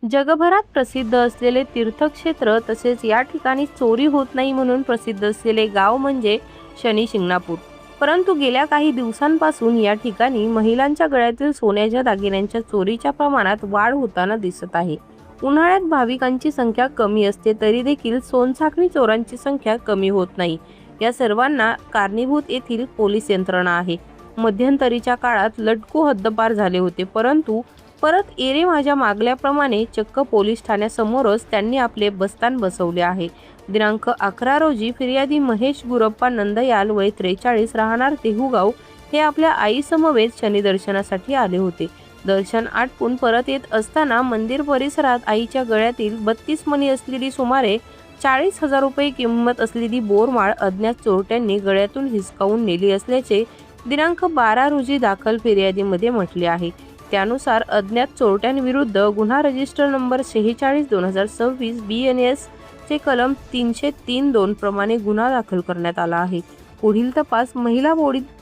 जगभरात प्रसिद्ध असलेले तीर्थक्षेत्र तसेच या ठिकाणी चोरी होत नाही म्हणून प्रसिद्ध असलेले गाव म्हणजे शनी शिंगणापूर. परंतु गेल्या काही दिवसांपासून या ठिकाणी महिलांच्या गळ्यातील सोन्याच्या दागिन्यांच्या चोरीच्या प्रमाणात वाढ होताना दिसत आहे. उन्हाळ्यात भाविकांची संख्या कमी असते तरी देखील सोनसाखळी चोरांची संख्या कमी होत नाही. या सर्वांना कारणीभूत येथील पोलीस यंत्रणा आहे. मध्यंतरीच्या काळात लटकू हद्दपार झाले होते, परंतु परत एरे माझ्या मागल्याप्रमाणे चक्क पोलीस ठाण्यासमोरच त्यांनी आपले बस्तान बसवले आहे. दिनांक 11 रोजी फिर्यादी महेश गुरप्पा नंदयाल वय 43 राहणार देहुगाव हे आपल्या आई समवेत शनी दर्शनासाठी आले होते. दर्शन आटपून परत येत असताना मंदिर परिसरात आईच्या गळ्यातील 32 मणी असलेली सुमारे 40,000 रुपये किंमत असलेली बोरमाळ अज्ञात चोरट्यांनी गळ्यातून हिसकावून नेली असल्याचे दिनांक 12 रोजी दाखल फिर्यादीमध्ये म्हटले आहे. त्यानुसार अज्ञात चोरट्यांविरुद्ध गुन्हा रजिस्टर नंबर 46/2026 BNS चे कलम 303(2) प्रमाणे गुन्हा दाखल करण्यात आला आहे. पुढील तपास महिला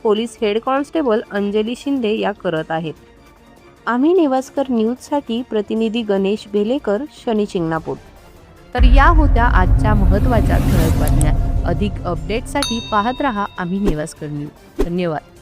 police head constable Anjali Shinde या करत आहेत. आम्ही नेवास्कर न्यूजसाठी प्रतिनिधी गणेश बेलेकर, शनी शिंगणापूर. तर या होत्या आजच्या महत्त्वाच्या ठळक बातम्या. अधिक अपडेटसाठी पाहत रहा आम्ही नेवास्कर न्यूज. धन्यवाद.